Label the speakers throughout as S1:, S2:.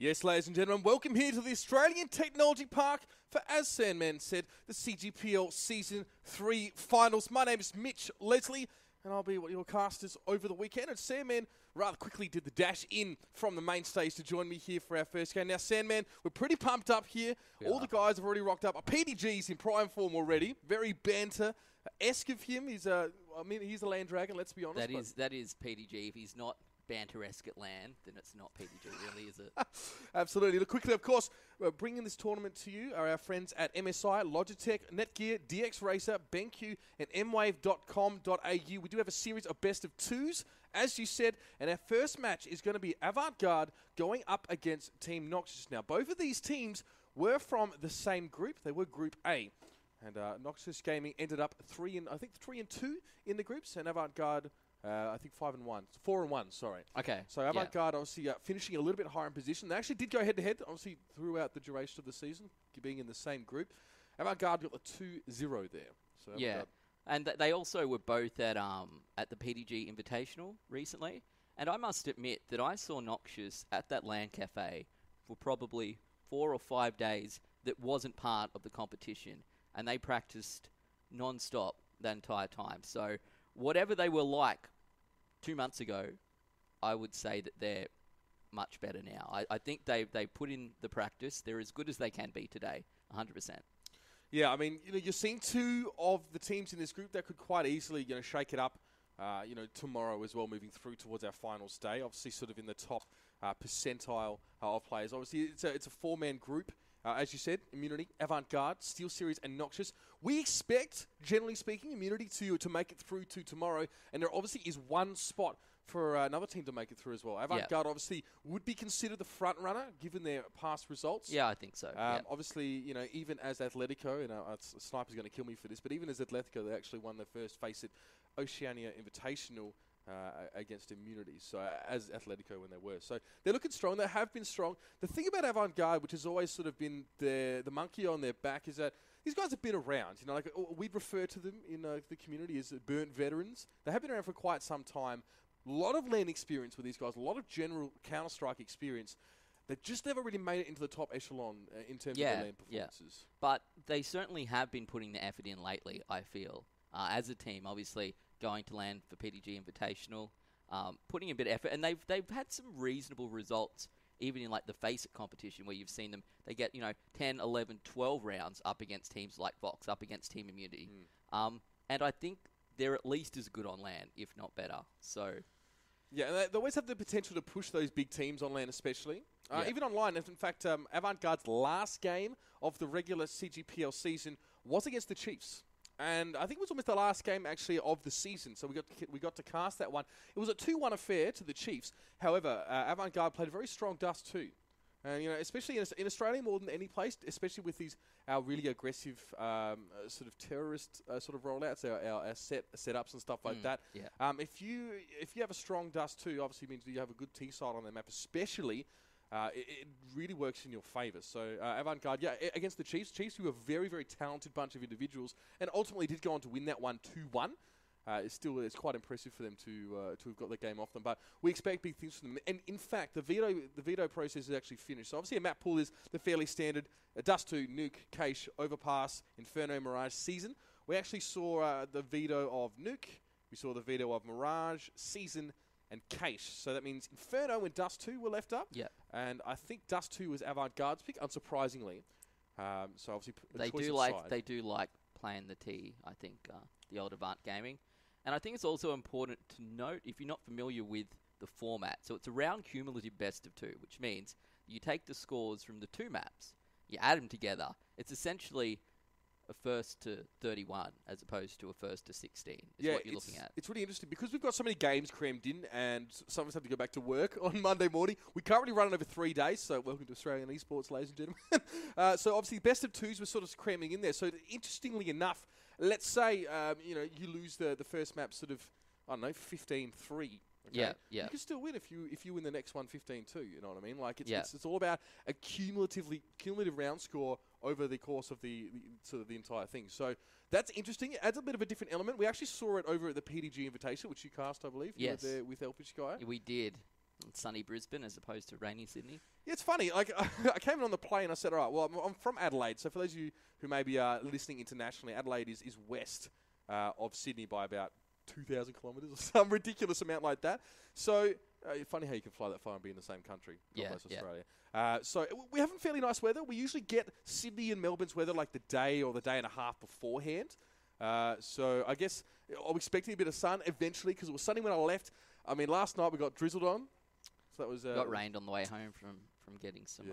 S1: Yes, ladies and gentlemen, welcome here to the Australian Technology Park for, as Sandman said, the CGPL Season 3 Finals. My name is Mitch Leslie, and I'll be your casters over the weekend. And Sandman rather quickly did the dash in from the main stage to join me here for our first game. Now, Sandman, we're pretty pumped up here. All the guys have already rocked up. PDG's in prime form already. Very banter-esque of him. He's a land dragon, let's be honest.
S2: That is PDG. If he's not banter-esque at LAN, then it's not PDG, really, is it?
S1: Absolutely. Look, quickly, of course, bringing this tournament to you are our friends at MSI, Logitech, Netgear, DX Racer, BenQ, and mwave.com.au. We do have a series of best of twos, as you said, and our first match is going to be Avant Garde going up against Team Noxious. Now, both of these teams were from the same group. They were Group A. And Noxious Gaming ended up 3 and 2 in the groups, and Avant Garde, I think 4 and 1. Sorry.
S2: Okay.
S1: So Avant Garde obviously finishing a little bit higher in position. They actually did go head to head, obviously throughout the duration of the season, being in the same group. Avant Garde got the 2-0 there. So
S2: and they also were both at the PDG Invitational recently. And I must admit that I saw Noxious at that LAN cafe for probably 4 or 5 days that wasn't part of the competition. And they practiced non-stop that entire time. So whatever they were like 2 months ago, I would say that they're much better now. I think they put in the practice. They're as good as they can be today, 100%.
S1: Yeah, I mean, you're seeing two of the teams in this group that could quite easily, shake it up, tomorrow as well, moving through towards our finals day. Obviously, sort of in the top percentile of players. Obviously, it's a 4-man group. As you said, Immunity, Avant Garde, Steel Series, and Noxious. We expect, generally speaking, Immunity to make it through to tomorrow, and there obviously is one spot for another team to make it through as well. Avant Garde obviously would be considered the front runner, given their past results.
S2: Yeah, I think so.
S1: Obviously, even as Atletico, and Sniper's going to kill me for this, but even as Atletico, they actually won their first Face It Oceania Invitational against Immunity, so as Atletico when they were. So they're looking strong. They have been strong. The thing about Avant Garde, which has always sort of been the monkey on their back, is that these guys have been around. We'd refer to them in the community as burnt veterans. They have been around for quite some time. A lot of LAN experience with these guys, a lot of general Counter-Strike experience. They just never really made it into the top echelon in terms of their LAN performances.
S2: But they certainly have been putting the effort in lately, I feel. As a team, obviously, going to LAN for PDG Invitational, putting a bit of effort. And they've had some reasonable results, even in like the Face It competition, where you've seen them. They get, 10, 11, 12 rounds up against teams like Vox, up against Team Immunity. And I think they're at least as good on LAN, if not better. So...
S1: yeah, and they always have the potential to push those big teams on LAN especially. Even online. In fact, Avant Garde's last game of the regular CGPL season was against the Chiefs. And I think it was almost the last game, actually, of the season. So we got to cast that one. It was a 2-1 affair to the Chiefs. However, Avant Garde played a very strong Dust 2. And, especially in Australia more than any place, especially with our really aggressive sort of terrorist sort of rollouts, our setups and stuff like that.
S2: Yeah.
S1: If you have a strong Dust 2, obviously means you have a good T-side on the map, especially. It really works in your favour. So Avant Garde, against the Chiefs, who are a very, very talented bunch of individuals, and ultimately did go on to win that one 2-1. It's quite impressive for them to have got the game off them. But we expect big things from them. And in fact, the veto process is actually finished. So obviously a map pool is the fairly standard Dust 2, Nuke, Cache, Overpass, Inferno, Mirage Season. We actually saw the veto of Nuke. We saw the veto of Mirage, Season, and Cache. So that means Inferno and Dust 2 were left up.
S2: Yeah.
S1: And I think Dust 2 was Avant Garde's pick, unsurprisingly. So obviously
S2: they do like playing the T, I think, the old Avant Gaming. And I think it's also important to note, if you're not familiar with the format, so it's a round cumulative best of 2, which means you take the scores from the 2 maps, you add them together. It's essentially a first to 31 as opposed to a first to 16 is what you're looking at.
S1: It's really interesting because we've got so many games crammed in and some of us have to go back to work on Monday morning. We currently run it over 3 days, so welcome to Australian esports, ladies and gentlemen. So obviously best of 2s were sort of cramming in there. So interestingly enough, let's say you lose the first map sort of, 15-3. Okay?
S2: Yeah.
S1: You can still win if you win the next one 15-2, you know what I mean? Like it's all about a cumulative round score over the course of the entire thing. So that's interesting. It adds a bit of a different element. We actually saw it over at the PDG Invitation, which you cast, I believe.
S2: Yes.
S1: You were there with Elfish Guy.
S2: We did. Sunny Brisbane as opposed to rainy Sydney.
S1: Yeah, it's funny. Like I came in on the plane. I said, all right, well, I'm from Adelaide. So for those of you who maybe are listening internationally, Adelaide is west of Sydney by about 2,000 kilometres or some ridiculous amount like that. So funny how you can fly that far and be in the same country. God bless Australia. So we have fairly nice weather. We usually get Sydney and Melbourne's weather like the day or the day and a half beforehand. So I guess I'm expecting a bit of sun eventually because it was sunny when I left. I mean, last night we got drizzled on. So that was
S2: got rained on the way home from getting some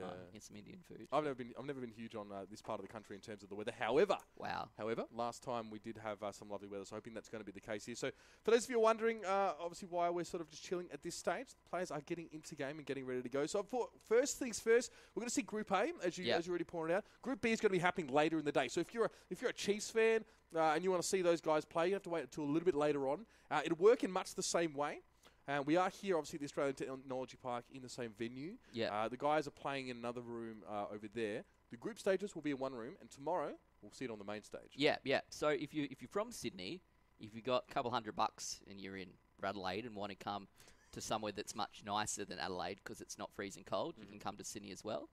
S2: Indian food.
S1: I've never been huge on this part of the country in terms of the weather. However, last time we did have some lovely weather, so hoping that's going to be the case here. So for those of you who are wondering, obviously why we're sort of just chilling at this stage, the players are getting into game and getting ready to go. So for first things first, we're going to see Group A as you already pointed out. Group B is going to be happening later in the day. So if you're a Chiefs fan and you want to see those guys play, you have to wait until a little bit later on. It'll work in much the same way. We are here, obviously, at the Australian Technology Park in the same venue.
S2: Yeah.
S1: The guys are playing in another room over there. The group stages will be in one room, and tomorrow we'll see it on the main stage.
S2: Yeah. So if you're from Sydney, if you've got a couple $100 and you're in Adelaide and want to come to somewhere that's much nicer than Adelaide because it's not freezing cold, you can come to Sydney as well.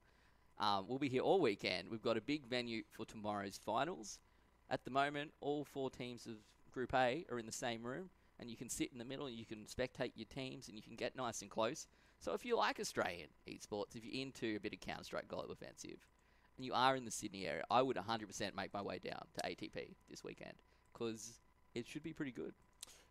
S2: We'll be here all weekend. We've got a big venue for tomorrow's finals. At the moment, all 4 teams of Group A are in the same room. And you can sit in the middle and you can spectate your teams and you can get nice and close. So if you like Australian esports, if you're into a bit of Counter-Strike Global Offensive, and you are in the Sydney area, I would 100% make my way down to ATP this weekend because it should be pretty good.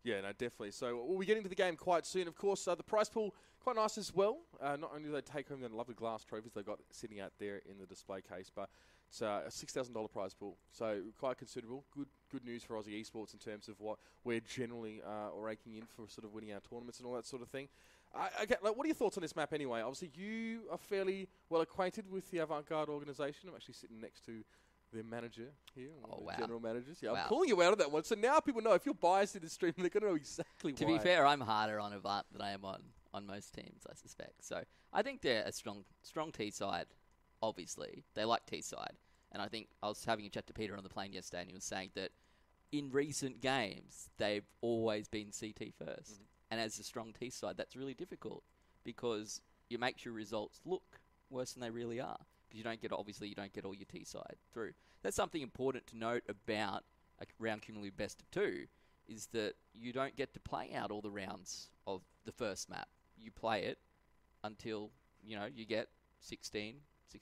S1: Yeah, no, definitely. So we'll be getting to the game quite soon. Of course, the prize pool, quite nice as well. Not only do they take home the lovely glass trophies they've got sitting out there in the display case, but it's a $6,000 prize pool. So quite considerable. Good news for Aussie esports in terms of what we're generally ranking in for sort of winning our tournaments and all that sort of thing. Okay, what are your thoughts on this map anyway? Obviously, you are fairly well acquainted with the Avant Garde organisation. I'm actually sitting next to their manager here, general managers. Yeah, I'm pulling you out of that one. So now people know if you're biased in the stream, they're going to know exactly why.
S2: To be fair, I'm harder on Avant than I am on most teams, I suspect. So I think they're a strong T side. Obviously, they like T side, and I think I was having a chat to Peter on the plane yesterday, and he was saying that in recent games they've always been CT first, and as a strong T side, that's really difficult because it makes your results look worse than they really are. Because you don't get all your T side through. That's something important to note about a round cumulative best of 2, is that you don't get to play out all the rounds of the first map. You play it until you get 16.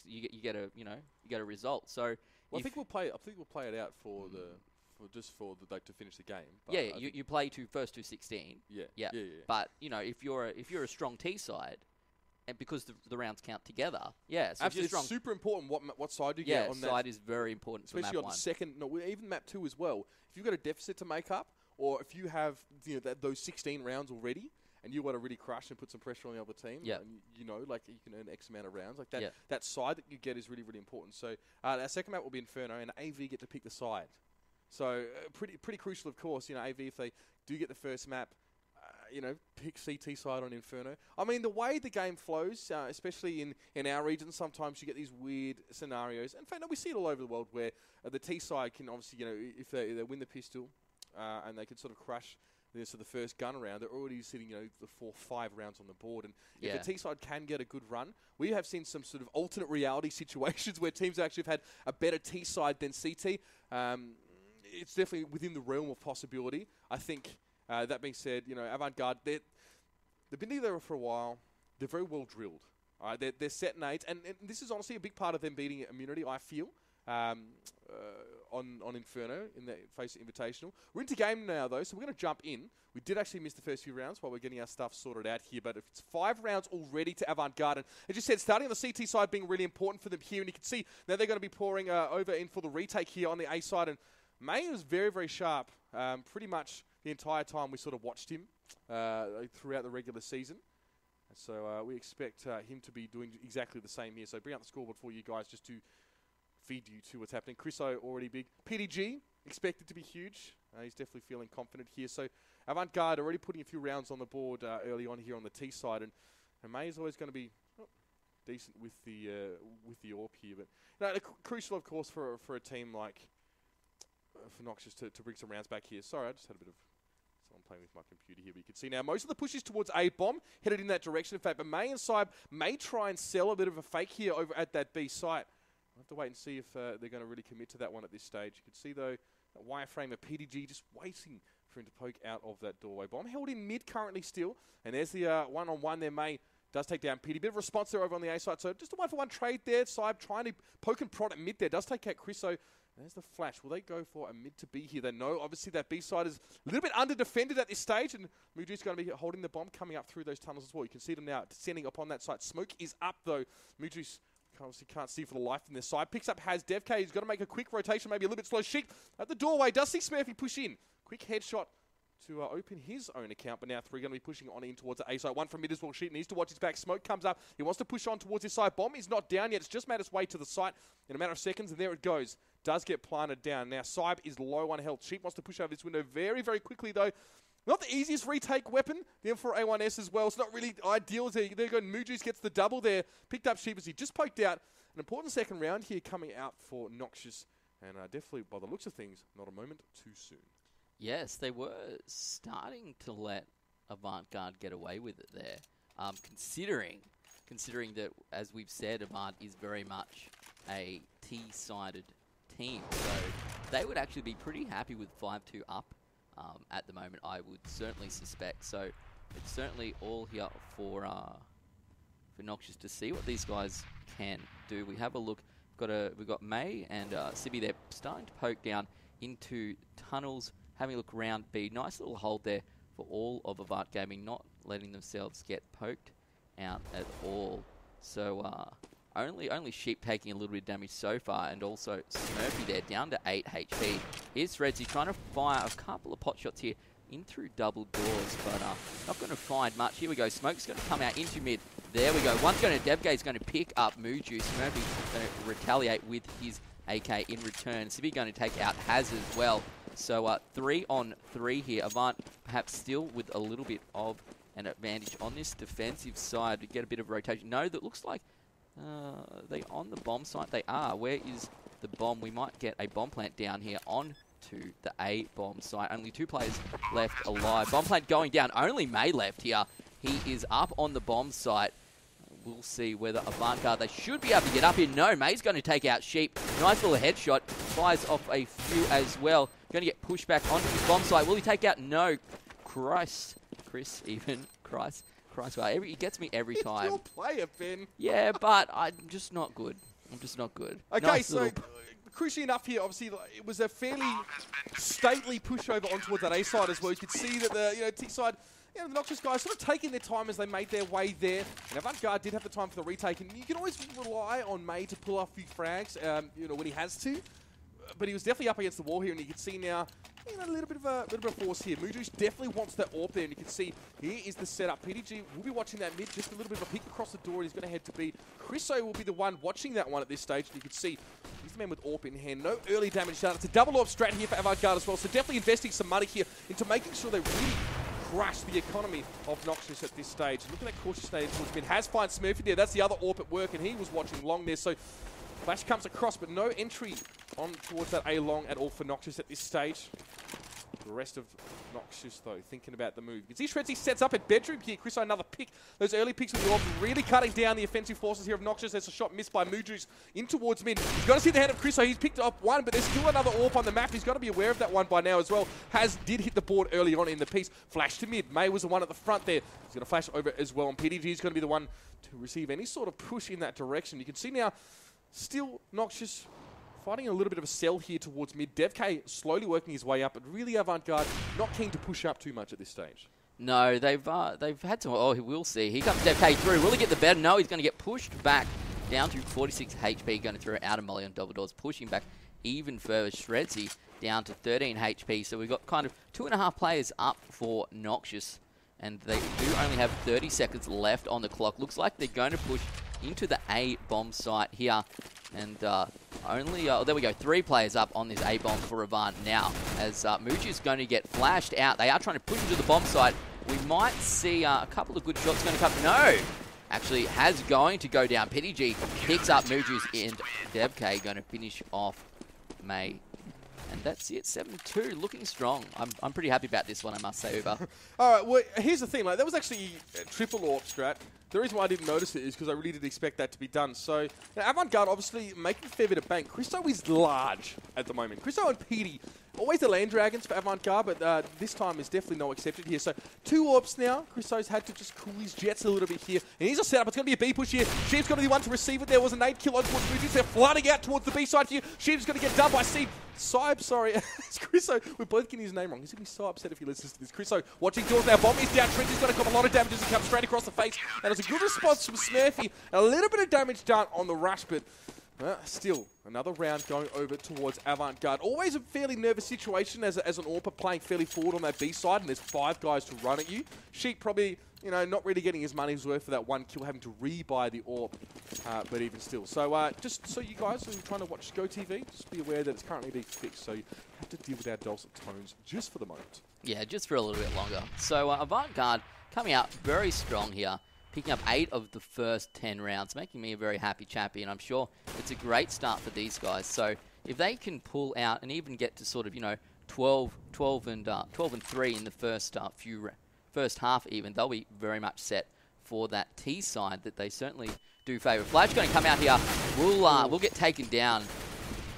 S2: You get a result. So
S1: I think we'll play it out for to finish the game. But
S2: you play first to 16. Yeah. But if you're a strong T side. And because the rounds count together, so
S1: absolutely, it's super important what side you get on that.
S2: Side is very important,
S1: especially
S2: for map
S1: on the second. No, even map 2 as well. If you've got a deficit to make up, or if you have those 16 rounds already, and you want to really crush and put some pressure on the other team, and you can earn X amount of rounds like that. That side that you get is really, really important. So our second map will be Inferno, and AV get to pick the side. So pretty crucial, of course. AV, if they do get the first map, pick CT side on Inferno. I mean, the way the game flows, especially in our region, sometimes you get these weird scenarios. In fact, we see it all over the world where the T side can obviously, if they win the pistol and they can sort of crush the first gun round, they're already sitting, the 4-5 rounds on the board. And if the T side can get a good run, we have seen some sort of alternate reality situations where teams actually have had a better T side than CT. It's definitely within the realm of possibility. I think. That being said, Avant Garde, they've been there for a while. They're very well drilled. All right, they're set in 8, and this is honestly a big part of them beating Immunity, I feel, on Inferno in the face of Invitational. We're into game now, though, so we're going to jump in. We did actually miss the first few rounds while we're getting our stuff sorted out here, but if it's 5 rounds already to Avant Garde, and as you said, starting on the CT side being really important for them here, and you can see now they're going to be pouring over in for the retake here on the A side, and May was very, very sharp, pretty much the entire time we sort of watched him throughout the regular season. So we expect him to be doing exactly the same here. So bring out the scoreboard for you guys just to feed you to what's happening. Chriso already big. PDG expected to be huge. He's definitely feeling confident here. So Avant Garde already putting a few rounds on the board early on here on the T side. And May is always going to be decent with the AWP here. But crucial, of course, for a team like for Noxious to bring some rounds back here. Sorry, I just had a bit of I'm playing with my computer here, but you can see now most of the push is towards A bomb, headed in that direction. In fact, but May and Saib may try and sell a bit of a fake here over at that B site. We'll have to wait and see if they're going to really commit to that one at this stage. You can see, though, that wireframe of PDG just waiting for him to poke out of that doorway. Bomb held in mid currently still, and there's the one-on-one there. May does take down PD. Bit of response there over on the A side, so just a one-for-one trade there. Saib trying to poke and prod at mid there. Does take out Chriso. There's the flash. Will they go for a mid to B here? They know, obviously, that B side is a little bit under-defended at this stage, and Muju's going to be holding the bomb coming up through those tunnels as well. You can see them now descending upon that site. Smoke is up, though. Muju's obviously can't see for the life in this side. Picks up Has DevK. He's got to make a quick rotation, maybe a little bit slow. Sheik at the doorway. Does see Smurfy push in. Quick headshot to open his own account, but now 3 going to be pushing on in towards the A side. 1 from mid as well. Sheik needs to watch his back. Smoke comes up. He wants to push on towards his side. Bomb is not down yet. It's just made its way to the site in a matter of seconds, and there it goes. Does get planted down. Now, Saib is low on health. Sheik wants to push over this window very, very quickly, though. Not the easiest retake weapon. The M4A1S as well. It's not really ideal. There you go. Mujus gets the double there. Picked up Sheep as he just poked out. An important second round here coming out for Noxious. And definitely, by the looks of things, not a moment too soon.
S2: Yes, they were starting to let Avant Garde get away with it there. Considering that, as we've said, Avant is very much a T-sided team. So they would actually be pretty happy with 5-2 up at the moment, I would certainly suspect. So it's certainly all here for Noxious to see what these guys can do. We have a look. We've got May and Sibby there starting to poke down into tunnels, having a look around B. Nice little hold there for all of Avant Gaming, not letting themselves get poked out at all. So only Sheep taking a little bit of damage so far, and also Smurfy there down to 8 HP. Here's Redzy trying to fire a couple of pot shots here in through double doors, but not going to find much. Here we go. Smoke's going to come out into mid. There we go. One's going to DevGate's going to pick up Muju. Smurfy's going to retaliate with his AK in return. Sibby going to take out Haz as well. So 3 on 3 here. Avant perhaps still with a little bit of an advantage on this defensive side to get a bit of rotation. No, that looks like they on the bomb site. They are. Where is the bomb? We might get a bomb plant down here on to the A bomb site. Only 2 players left alive. Bomb plant going down. Only May left here. He is up on the bomb site. We'll see whether Avant Garde, they should be able to get up here. No, May's going to take out Sheep. Nice little headshot. Fires off a few as well. Going to get pushed back onto his bomb site. Will he take out? No. Chris, well, he gets me every time.
S1: Your player, Ben.
S2: Yeah, but I'm just not good.
S1: Okay,
S2: nice
S1: so crucially enough here, obviously, it was a fairly stately pushover on towards that A side as well. You could see that the T side, the Noxious guys sort of taking their time as they made their way there. And Avant Garde did have the time for the retake, and you can always rely on May to pull off a few frags, when he has to. But he was definitely up against the wall here, and you can see now a little bit of a force here. Mujus definitely wants that AWP there, and you can see here is the setup. PDG will be watching that mid, just a little bit of a peek across the door, and he's going to head to B. Chriso will be the one watching that one at this stage, and you can see he's the man with AWP in hand. No early damage done. It's a double AWP strat here for Avant Garde as well, so definitely investing some money here into making sure they really crush the economy of Noxious at this stage. Look at that cautious nade towards mid. Has find Smurfy there. That's the other AWP at work, and he was watching long there, so flash comes across, but no entry on towards that A long at all for Noxious at this stage. The rest of Noxious, though, thinking about the move. You can see Shredzy sets up at bedroom here. Chris, another pick. Those early picks with the AWP really cutting down the offensive forces here of Noxious. There's a shot missed by Mujus in towards mid. He's got to see the hand of Chris, so he's picked up one, but there's still another AWP on the map. He's got to be aware of that one by now as well. Did hit the board early on in the piece. Flash to mid. May was the one at the front there. He's going to flash over as well, and PDG is going to be the one to receive any sort of push in that direction. You can see now, still Noxious fighting a little bit of a sell here towards mid. DevK slowly working his way up, but really Avant Garde not keen to push up too much at this stage.
S2: No, they've had to. Oh, we'll see. Here comes DevK through. Will he get the better? No, he's going to get pushed back down to 46 HP. Going to throw out a molly on double doors, pushing back even further. Shredzy down to 13 HP. So we've got kind of 2.5 players up for Noxious, and they do only have 30 seconds left on the clock. Looks like they're going to push into the A bomb site here. And there we go, 3 players up on this A bomb for Avant now. As Muji is going to get flashed out. They are trying to push into the bomb site. We might see a couple of good shots going to come. No! Actually, Has going to go down. PDG picks up Muju's and DevK going to finish off May And that's it, 7-2, looking strong. I'm pretty happy about this one, I must say, Uber.
S1: All right, well, here's the thing. Like, that was actually a triple AWP strat. The reason why I didn't notice it is because I really didn't expect that to be done. So, now, Avant Garde obviously making a fair bit of bank. Christo is large at the moment. Christo and Petey, always the land dragons for Avant Garde, but this time is definitely no exception here. So, 2 AWPs now. Christo's had to just cool his jets a little bit here. And he's a setup. It's going to be a B push here. Sheep's going to be the one to receive it. There was a nade kill on towards Moojis. They're flooding out towards the B side here. Sheep's going to get done by Saib, sorry. It's Christo. We're both getting his name wrong. He's going to be so upset if he listens to this. Christo watching doors now. Bomb is down. Trent is going to come a lot of damage as he comes straight across the face. And it's a good response from Smurfy. A little bit of damage done on the rush, but still, another round going over towards Avant Garde. Always a fairly nervous situation as an AWPer playing fairly forward on that B side, and there's 5 guys to run at you. Sheep probably, not really getting his money's worth for that 1 kill, having to rebuy the AWP, but even still. So just so you guys who are trying to watch Go TV, just be aware that it's currently being fixed, so you have to deal with our dulcet tones just for the moment.
S2: Yeah, just for a little bit longer. So Avant Garde coming out very strong here, picking up 8 of the first 10 rounds, making me a very happy chappy, and I'm sure it's a great start for these guys. So if they can pull out and even get to sort of, 12 and 3 in the first half even, they'll be very much set for that T side that they certainly do favour. Flash going to come out here. We'll get taken down.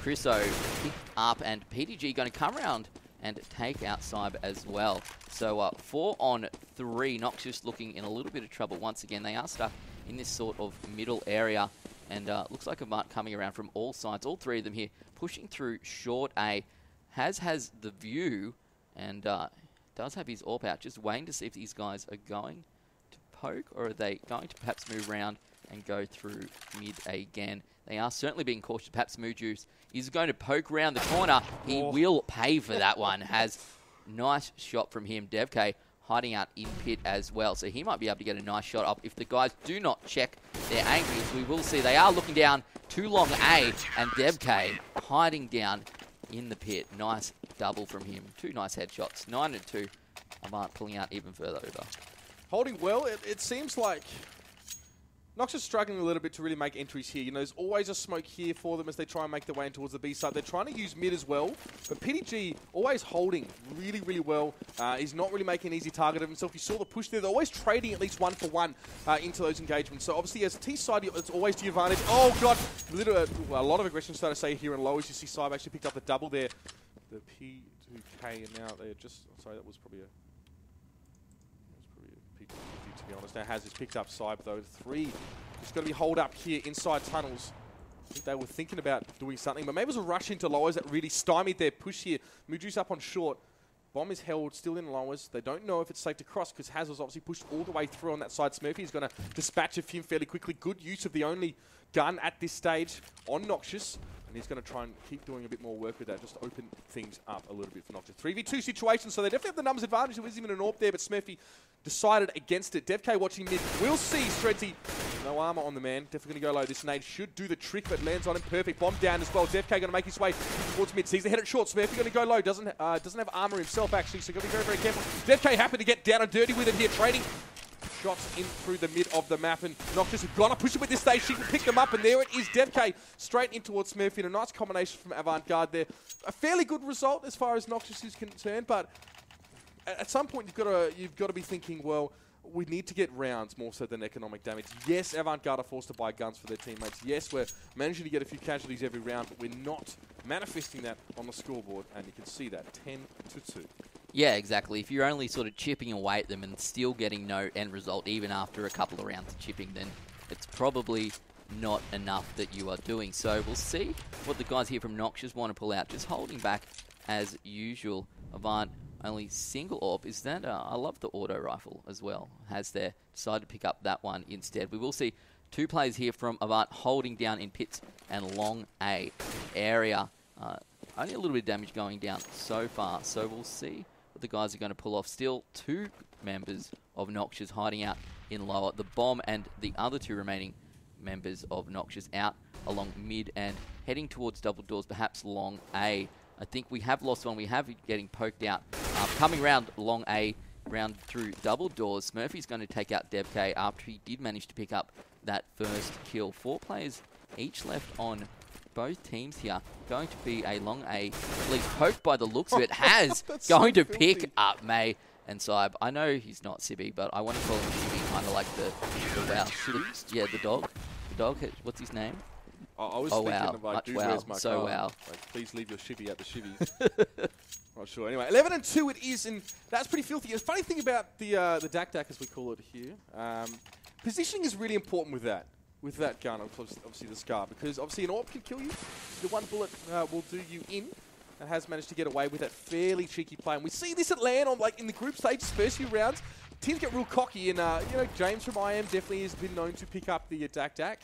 S2: Chriso picked up, and PDG going to come around and take out Cyber as well. So 4 on 3. Noxious looking in a little bit of trouble once again. They are stuck in this sort of middle area, and looks like Avant coming around from all sides. All 3 of them here pushing through short A. Has the view, and does have his AWP out. Just waiting to see if these guys are going to poke, or are they going to perhaps move around and go through mid again. They are certainly being cautious. Perhaps Moojus is going to poke around the corner. He will pay for that one. Has nice shot from him. DevK hiding out in pit as well. So he might be able to get a nice shot up. If the guys do not check their angles, we will see they are looking down too long A, and DevK hiding down in the pit. Nice double from him. 2 nice headshots. 9 and 2. Avant pulling out even further over.
S1: Holding well. It seems like Noxious struggling a little bit to really make entries here. There's always a smoke here for them as they try and make their way in towards the B side. They're trying to use mid as well, but PDG always holding really, really well. He's not really making an easy target of himself. You saw the push there. They're always trading at least 1-for-1 into those engagements. So obviously as a T side, it's always to your advantage. Oh, God. A lot of aggression starting to say here in low as you see Cyber actually picked up the double there. The P2K, and now they're just... Sorry, that was probably a... to be honest. Now has picked up Cyber though. 3. It's going to be hold up here inside tunnels. I think they were thinking about doing something, but maybe it was a rush into lowers that really stymied their push here. Moojus up on short. Bomb is held still in lowers. They don't know if it's safe to cross because Haz was obviously pushed all the way through on that side. Smurfy is going to dispatch of him fairly quickly. Good use of the only gun at this stage on Noxious. And he's going to try and keep doing a bit more work with that, just open things up a little bit for Noxious. 3v2 situation, so they definitely have the numbers advantage. There was even an AWP there, but Smurfy decided against it. DevK watching mid. We'll see Shredzy. No armor on the man. Definitely going to go low. This nade should do the trick, but lands on him perfect. Bomb down as well. DevK going to make his way towards mid. Sees the head at short. Smurfy going to go low. Doesn't have armor himself, actually, so got to be very, very careful. DevK happy to get down and dirty with it here, trading shots in through the mid of the map, and Noxious have got to push him at this stage. She can pick them up, and there it is. DevK straight in towards Smurfy. A nice combination from Avant Garde there. A fairly good result as far as Noxious is concerned, but at some point you've got to be thinking, well, we need to get rounds more so than economic damage. Yes, Avant Garde are forced to buy guns for their teammates. Yes, we're managing to get a few casualties every round, but we're not manifesting that on the scoreboard, and you can see that 10-2.
S2: Yeah, exactly. If you're only sort of chipping away at them and still getting no end result, even after a couple of rounds of chipping, then it's probably not enough that you are doing. So we'll see what the guys here from Noxious want to pull out. Just holding back as usual. Avant only single AWP. Is that... I love the auto rifle as well. Has there. Decided to pick up that one instead. We will see 2 players here from Avant holding down in pits and long A area. Only a little bit of damage going down so far. So we'll see what the guys are going to pull off. Still 2 members of Noxious hiding out in lower. The Bomb and the other 2 remaining members of Noxious out along mid and heading towards double doors, perhaps long A. I think we have lost one. We have it getting poked out. Coming round long A, round through double doors. Smurfy's going to take out DevK after he did manage to pick up that first kill. 4 players each left on both teams here going to be a long A, at least poked by the looks of it, has going to pick up May and Saib. I know he's not Sibby, but I want to call him Shibby, kind of like the wow. Yeah, the dog. The dog, what's his name?
S1: I was thinking
S2: wow.
S1: of like,
S2: Much
S1: dude,
S2: wow.
S1: where's my
S2: So
S1: car?
S2: wow.
S1: Like, please leave your shivvy at the shivvy. Not sure. Anyway, 11-2 it is, and that's pretty filthy. The funny thing about the Dak Dak, as we call it here, positioning is really important with that gun, obviously the Scar, because obviously an AWP can kill you. The one bullet will do you in, and has managed to get away with that fairly cheeky play. And we see this at LAN on in the group stage, first few rounds. Teams get real cocky, and James from IM definitely has been known to pick up the Dak Dak.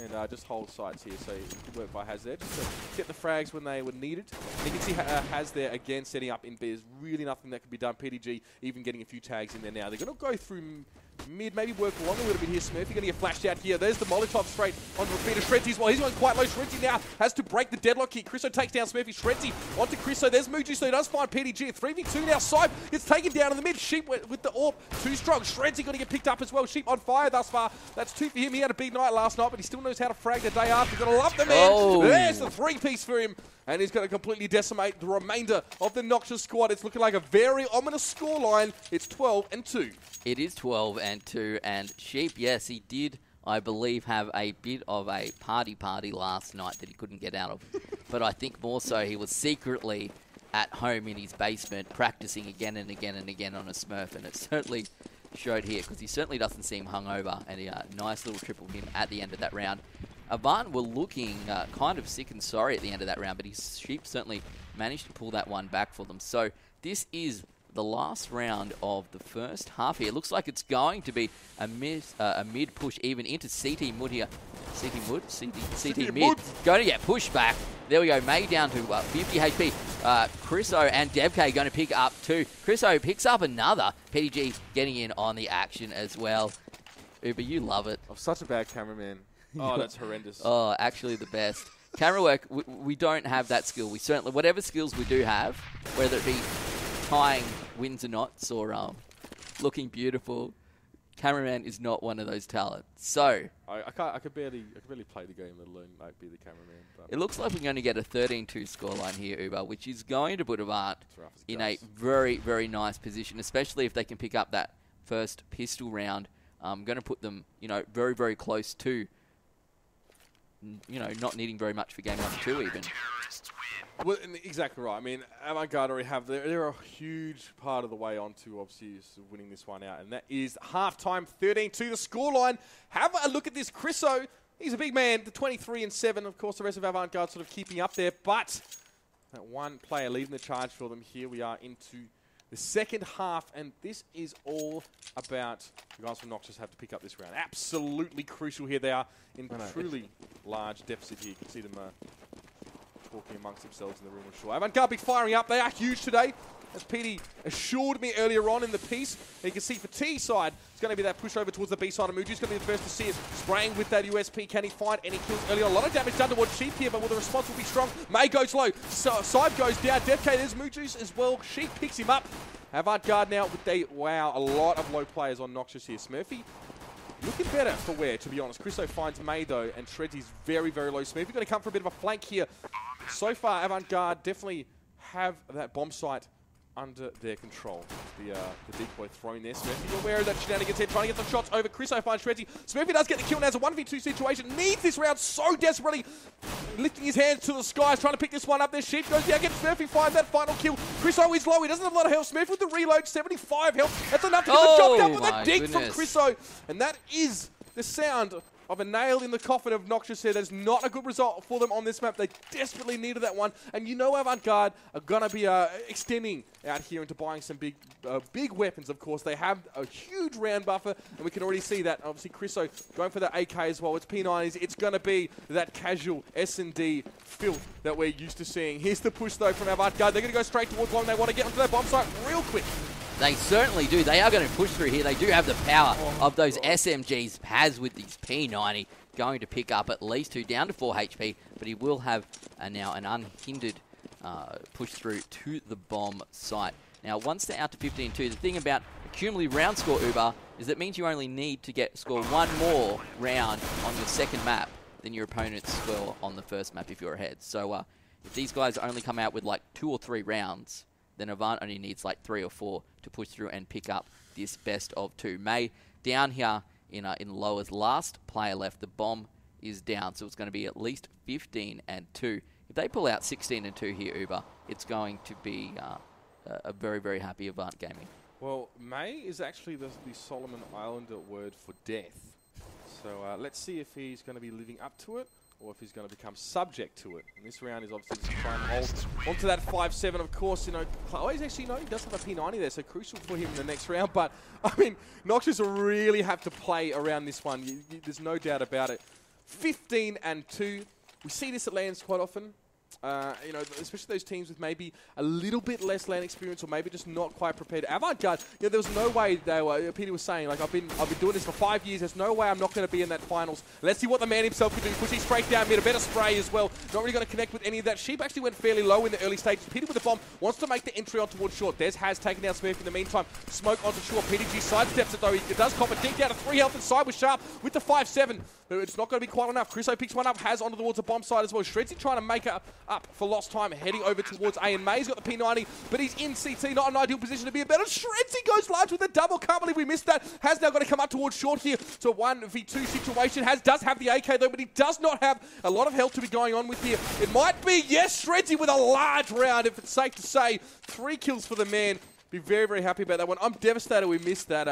S1: And just hold sides here, so good work by Haz there. Just to get the frags when they were needed. And you can see Haz there again setting up in B. There's really nothing that can be done. PDG even getting a few tags in there now. They're going to go through mid, maybe work along a little bit here. Smurfy going to get flashed out here. There's the Molotov straight onto repeater. Shredzy as well. He's going quite low. Shredzy now has to break the deadlock here. Chriso takes down Smurfy. Shredzy onto Chriso. There's Muji, so he does find PDG. 3v2 now. Saib gets taken down in the mid. Sheep with the AWP. Too strong. Shredzy going to get picked up as well. Sheep on fire thus far. That's 2 for him. He had a big night last night, but he still knows how to frag the day after. You've got to love the man.
S2: Oh.
S1: There's the 3-piece for him. And he's going to completely decimate the remainder of the Noxious squad. It's looking like a very ominous scoreline. It's 12-2.
S2: It is 12-2, and Sheep, yes, he did, I believe, have a bit of a party last night that he couldn't get out of. But I think more so he was secretly at home in his basement practicing again and again and again on a Smurf, and it certainly showed here because he certainly doesn't seem hungover, and a nice little triple him at the end of that round. Avant were looking kind of sick and sorry at the end of that round, but his Sheep certainly managed to pull that one back for them. So this is the last round of the first half here. It looks like it's going to be a mid push even into CT Mud here. CT mid. Going to get pushed back. There we go. May down to 50 HP. Chriso and DevK going to pick up 2. Chriso picks up another. PDG getting in on the action as well. Uber, you love it.
S1: I'm such a bad cameraman. Oh, that's horrendous.
S2: Oh, actually the best. Camera work, we don't have that skill. We certainly, whatever skills we do have, whether it be tying wins or knots or looking beautiful, cameraman is not one of those talents. So
S1: I could barely play the game, let alone be the cameraman. But
S2: it looks like we're going to get a 13-2 scoreline here, Uber, which is going to put Avant in a very, very nice position, especially if they can pick up that first pistol round. Going to put them, very, very close to, not needing very much for game 1 or 2 even.
S1: Well, exactly right. I mean, Avant Garde already have, they're a huge part of the way on to obviously winning this one out. And that is halftime 13-2 the scoreline. Have a look at this. Chriso, he's a big man, the 23-7. Of course, the rest of Avant Garde sort of keeping up there. But that one player leading the charge for them. Here we are into the second half. And this is all about the guys from Noxious have to pick up this round. Absolutely crucial here. They are in truly large deficit here. You can see them talking amongst themselves in the room, I'm sure. Avant Garde firing up. They are huge today, as PD assured me earlier on in the piece. And you can see for T side, it's going to be that push over towards the B side of Muji's going to be the first to see it. Spraying with that USP. Can he find any kills early on? A lot of damage done towards Sheep here, but will the response will be strong? May goes low. Side goes down. DevK, there's Muji's as well. Sheep picks him up. Avant Garde now with a lot of low players on Noxious here. Smurfy looking better for where, to be honest. Chriso finds May, though, and Shredzy's very, very low. Smurfy going to come for a bit of a flank here. So far, Avant Garde definitely have that bomb site under their control. The decoy thrown there. Smurfy aware of that shenanigans here, trying to get some shots over. Chriso finds Shredzy. Smurfy does get the kill now. It's a 1v2 situation. Needs this round so desperately. Lifting his hands to the skies, trying to pick this one up. There, Sheep goes down, gets Smurfy, finds that final kill. Chriso is low. He doesn't have a lot of health. Smurfy with the reload, 75 health. That's enough to get the job done with a dig from Chriso. And that is the sound of a nail in the coffin of Noxious here. That's not a good result for them on this map. They desperately needed that one. And Avant Garde are going to be extending out here into buying some big weapons, of course. They have a huge round buffer, and we can already see that. Obviously, Chriso going for the AK as well. It's P90s. It's going to be that casual S&D filth that we're used to seeing. Here's the push, though, from Avant Garde. They're going to go straight towards one. They want to get onto that bomb site real quick.
S2: They certainly do. They are going to push through here. They do have the power of those SMGs. Paz with these P90 going to pick up at least 2, down to 4 HP, but he will have now an unhindered push through to the bomb site. Now, once they're out to 15-2, the thing about a cumulative round score, Uber, is that means you only need to score one more round on your second map than your opponents were on the first map if you're ahead. So if these guys only come out with like 2 or 3 rounds, then Avant only needs like 3 or 4 to push through and pick up this best of 2. May down here in lowers, last player left. The bomb is down, so it's going to be at least 15 and 2. If they pull out 16 and 2 here, Uber, it's going to be a very, very happy Avant Gaming.
S1: Well, May is actually the Solomon Islander word for death. So let's see if he's going to be living up to it or if he's going to become subject to it. And this round is obviously just trying to hold onto that 5-7, of course. You know, oh, he does have a P90 there, so crucial for him in the next round. But, I mean, Noxious will really have to play around this one. There's no doubt about it. 15 and 2. We see this at LANs quite often. You know, especially those teams with maybe a little bit less LAN experience or maybe just not quite prepared. Avant Garde, you know, there was no way they were. Peter was saying, like, I've been doing this for 5 years. There's no way I'm not going to be in that finals. Let's see what the man himself can do. Pushing straight down mid, a better spray as well. Not really going to connect with any of that. Sheep actually went fairly low in the early stages. Peter with the bomb wants to make the entry on towards short. Des has taken down Smurf in the meantime. Smoke onto short. PDG sidesteps it though. He does cop a dink down to 3 health inside with Sharp with the 5-7. It's not going to be quite enough. Chriso picks one up, has onto towards the bomb side as well. Shredzy trying to make up for lost time, heading over towards A, and May's got the P90, but he's in CT, not an ideal position to be in better. Shredzy goes large with a double. Can't believe we missed that. Has now got to come up towards short here to a 1v2 situation. Does have the AK though, but he does not have a lot of health to be going on with here. It might be, yes, Shredzy with a large round, if it's safe to say. 3 kills for the man. Be very, very happy about that one. I'm devastated we missed that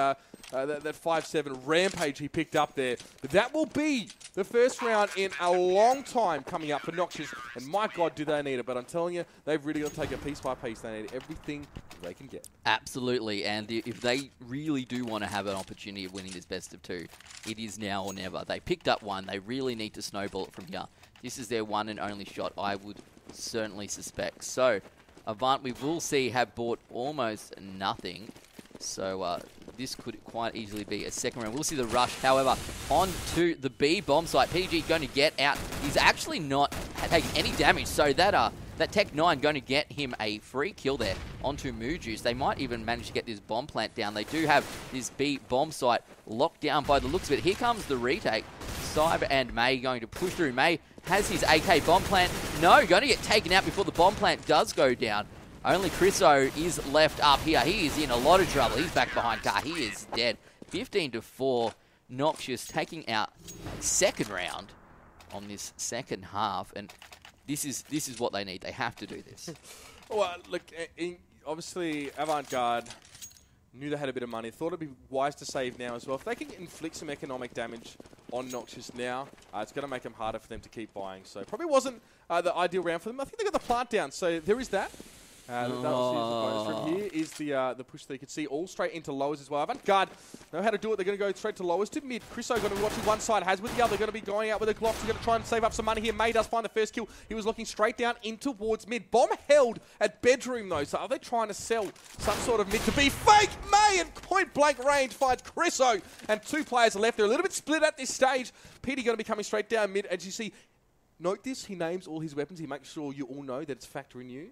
S1: that 5-7 rampage he picked up there. But that will be the first round in a long time coming up for Noxious. And my God, do they need it. But I'm telling you, they've really got to take it piece by piece. They need everything they can get.
S2: Absolutely. And if they really do want to have an opportunity of winning this best of 2, it is now or never. They picked up one. They really need to snowball it from here. This is their one and only shot, I would certainly suspect. So Avant, we will see, have bought almost nothing. So this could quite easily be a second round. We'll see the rush, however, on to the B bomb site. PG going to get out. He's actually not taking any damage. So that Tech 9 going to get him a free kill there onto Moojus. They might even manage to get this bomb plant down. They do have this B bomb site locked down by the looks of it. Here comes the retake. Cyber and May going to push through. May has his AK bomb plant. No, going to get taken out before the bomb plant does go down. Only Chriso is left up here. He is in a lot of trouble. He's back behind car. He is dead. 15-4. Noxious taking out second round on this second half. And this is what they need. They have to do this.
S1: Well, look, obviously Avant Garde knew they had a bit of money. Thought it'd be wise to save now as well. If they can inflict some economic damage on Noxious now, it's going to make them harder for them to keep buying. So probably wasn't the ideal round for them. I think they got the plant down. So there is that. That was the bonus. From here is the push that you can see all straight into lowers as well. Avant Garde know how to do it. They're going to go straight to lowers to mid. Chriso going to be watching one side, has with the other. Going to be going out with a Glock. He's going to try and save up some money here. May does find the first kill. He was looking straight down in towards mid. Bomb held at bedroom though. So are they trying to sell some sort of mid to be fake? May in point blank range finds Chriso, and 2 players are left. They're a little bit split at this stage. Petey going to be coming straight down mid. As you see, note this, he names all his weapons. He makes sure you all know that it's factory new.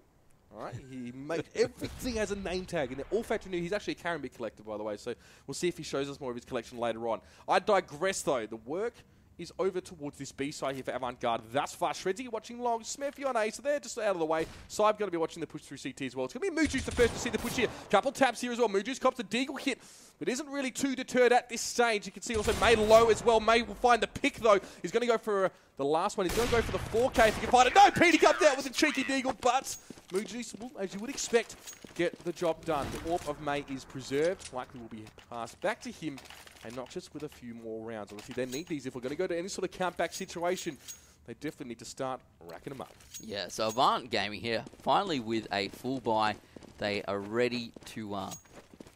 S1: All right, he makes everything as a name tag, and they're all factory new. He's actually a Karambit collector, by the way, so we'll see if he shows us more of his collection later on. I digress, though. The work is over towards this B side here for Avant Garde. Thus far, Shredzy watching long. Smurfy on A, so they're just out of the way. Saib going to be watching the push through CT as well. It's going to be Moojus the first to see the push here. Couple taps here as well. Moojus cops a Deagle hit, but isn't really too deterred at this stage. You can see also May low as well. May will find the pick, though. He's going to go for the last one. He's going to go for the 4K if he can find it. No, Petey comes out with a cheeky Deagle, but Moojus will, as you would expect, get the job done. The Orb of May is preserved. Likely will be passed back to him, and Noxious with a few more rounds. Obviously, they need these if we're going to go to any sort of countback situation. They definitely need to start racking them up. Yeah,
S2: so Avant Gaming here, finally with a full buy. They are ready to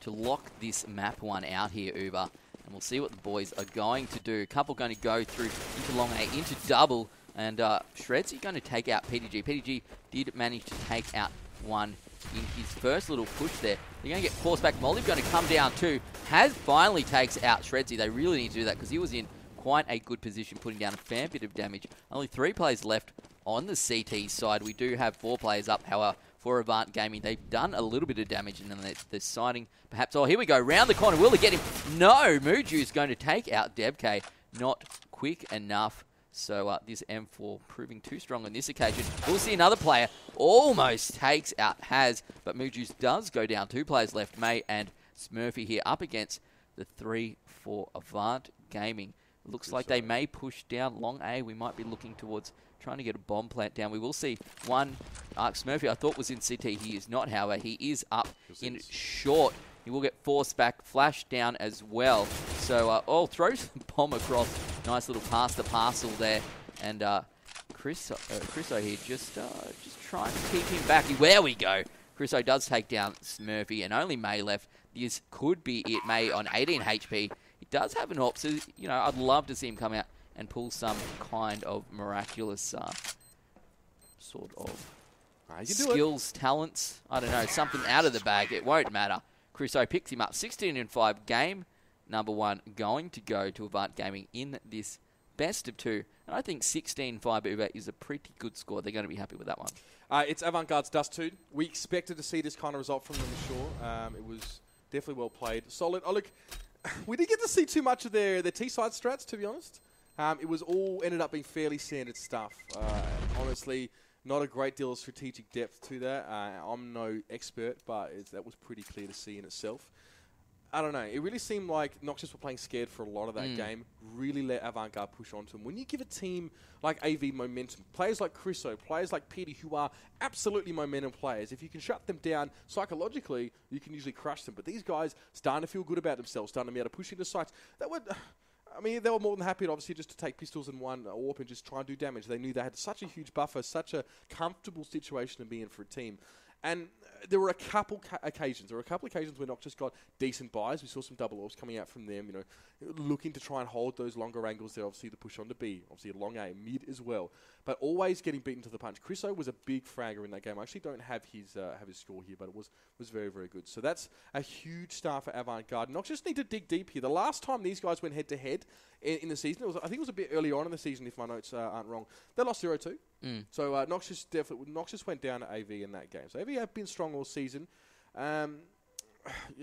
S2: lock this map one out here, Uber. And we'll see what the boys are going to do. A couple going to go through into long A, into double. And Shredzy going to take out PDG. PDG did manage to take out one in his first little push there. They're going to get forced back. Molly going to come down too. Has finally takes out Shredzy. They really need to do that because he was in quite a good position, putting down a fair bit of damage. Only 3 players left on the CT side. We do have 4 players up, however, for Avant Gaming. They've done a little bit of damage, and then they're signing perhaps. Oh, here we go. Round the corner. Will they get him? No. Muju is going to take out Debk. Not quick enough. So this M4 proving too strong on this occasion. We'll see another player almost takes out Haz, but Mujus does go down. 2 players left, May and Smurfy here up against the 3 for Avant Gaming. Looks like they may push down long A. We might be looking towards trying to get a bomb plant down. We will see one. Smurfy I thought was in CT. He is not, however. He is up in short. He will get forced back, flash down as well. So, throws the bomb across. Nice little pass the parcel there. And Chriso here just trying to keep him back. There we go. Chriso does take down Smurfy and only May left. This could be it. May on 18 HP. He does have an op, so, I'd love to see him come out and pull some kind of miraculous sort of skills, talents. I don't know, something out of the bag. It won't matter. Crusoe picks him up. 16-5 game. Number 1 going to go to Avant Gaming in this best of 2. And I think 16-5 Uber is a pretty good score. They're going to be happy with that one.
S1: It's Avant-Garde's Dust 2. We expected to see this kind of result from them, sure. It was definitely well played. Solid. Oh, look, we didn't get to see too much of their T-side strats, to be honest. It was all ended up being fairly standard stuff. Honestly, not a great deal of strategic depth to that. I'm no expert, but that was pretty clear to see in itself. I don't know. It really seemed like Noxious were playing scared for a lot of that game. Really let Avant-Garde push onto them. When you give a team like AV momentum, players like Chriso, players like Petey, who are absolutely momentum players, if you can shut them down psychologically, you can usually crush them. But these guys starting to feel good about themselves, starting to be able to push into sites. They were more than happy, obviously, just to take pistols and one AWP and just try and do damage. They knew they had such a huge buffer, such a comfortable situation to be in for a team. And there were a couple occasions. There were a couple occasions where Noxious got decent buys. We saw some double orbs coming out from them, looking to try and hold those longer angles there, obviously, to push on to B. Obviously, a long A, mid as well. But always getting beaten to the punch. Chriso was a big fragger in that game. I actually don't have his score here, but it was very, very good. So that's a huge start for Avant-Garde. Noxious need to dig deep here. The last time these guys went head-to-head in the season, I think it was a bit early on in the season, if my notes aren't wrong. They lost 0-2. So Noxious went down to AV in that game. So AV have been strong all season.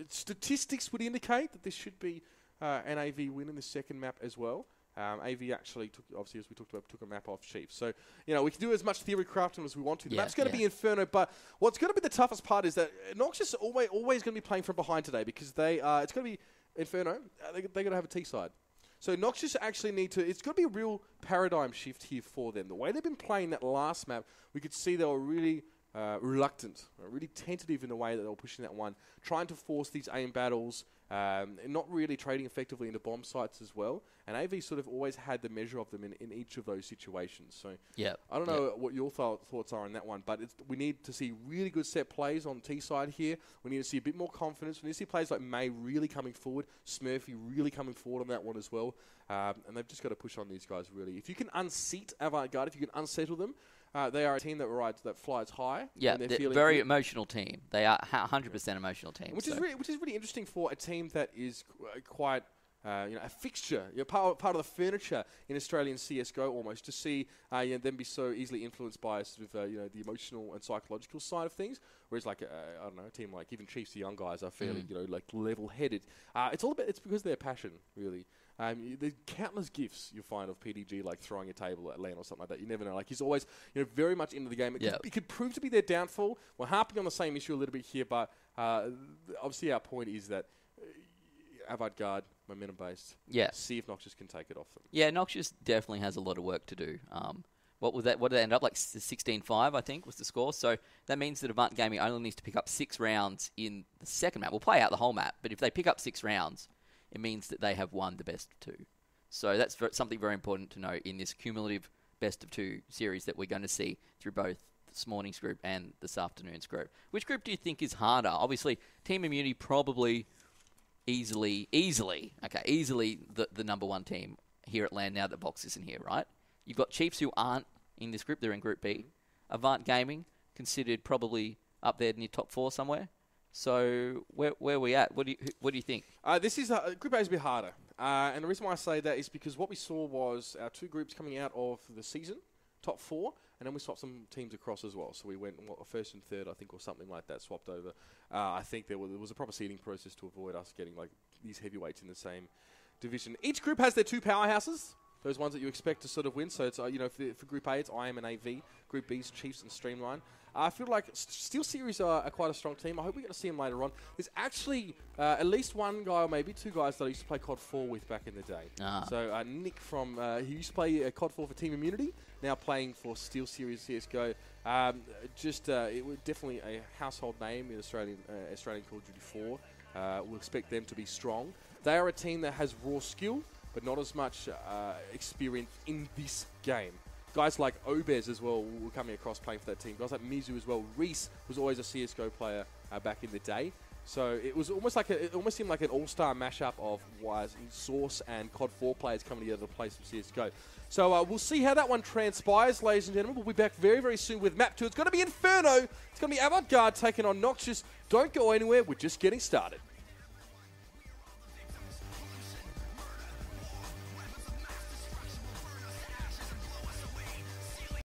S1: Statistics would indicate that this should be an AV win in the second map as well. AV actually took, obviously, as we talked about, took a map off Chiefs. So, we can do as much theory crafting as we want to. The map's going to be Inferno, but what's going to be the toughest part is that Noxious are always going to be playing from behind today because it's going to be Inferno. They're going to have a T-side. So Noxious actually it's going to be a real paradigm shift here for them. The way they've been playing that last map, we could see they were really reluctant, really tentative in the way that they were pushing that one, trying to force these aim battles, and not really trading effectively into bomb sites as well. And AV sort of always had the measure of them in each of those situations. So I don't know what your thoughts are on that one, but we need to see really good set plays on T-side here. We need to see a bit more confidence. We need to see players like May really coming forward, Smurfy really coming forward on that one as well. And they've just got to push on these guys, really. If you can unseat Avant-Garde, if you can unsettle them, they are a team that flies high.
S2: Yeah, they're a very emotional team. They are 100% emotional team.
S1: Which is really interesting for a team that is quite a fixture, part of the furniture in Australian CS:GO almost, to see them be so easily influenced by sort of the emotional and psychological side of things. Whereas I don't know, a team like even Chiefs, the young guys are fairly level-headed. It's because of their passion, really. There's countless gifts you'll find of PDG, like throwing a table at LAN or something like that. You never know. Like, he's always very much into the game. It could prove to be their downfall. We're harping on the same issue a little bit here, but obviously our point is that Avant-Garde, momentum-based. See if Noxious can take it off them. Yeah,
S2: Noxious definitely has a lot of work to do. What was that? What did it end up like? 16-5, I think, was the score. So that means that Avant Gaming only needs to pick up 6 rounds in the second map. We'll play out the whole map, but if they pick up 6 rounds, it means that they have won the best of 2. So that's something very important to know in this cumulative best of 2 series that we're going to see through both this morning's group and this afternoon's group. Which group do you think is harder? Obviously, Team Immunity probably easily the number 1 team here at LAN now that Vox isn't here, right? You've got Chiefs who aren't in this group. They're in Group B. Avant Gaming, considered probably up there near top 4 somewhere. So where are we at? What do you think?
S1: This is Group A is a bit harder, and the reason why I say that is because what we saw was our 2 groups coming out of the season, top 4, and then we swapped some teams across as well. So we went first and third, I think, or something like that, swapped over. I think there was a proper seeding process to avoid us getting like these heavyweights in the same division. Each group has their 2 powerhouses. those ones that you expect to sort of win. So it's for Group A, it's IM and AV. Group B's Chiefs and Streamline. I feel like Steel Series are quite a strong team. I hope we're going to see them later on. There's actually at least one guy or maybe two guys that I used to play COD 4 with back in the day. So Nick from he used to play COD 4 for Team Immunity, now playing for Steel Series CSGO. It was definitely a household name in Australian Call of Duty 4. We'll expect them to be strong. They are a team that has raw skill, but not as much experience in this game. Guys like Obez as well were coming across playing for that team. Guys like Mizu as well. Reese was always a CSGO player back in the day. So it was almost seemed like an all-star mashup of Source and COD 4 players coming together to play some CSGO. So we'll see how that one transpires, ladies and gentlemen. We'll be back very, very soon with Map 2. It's going to be Inferno. It's going to be Avant Garde taking on Noxious. Don't go anywhere. We're just getting started.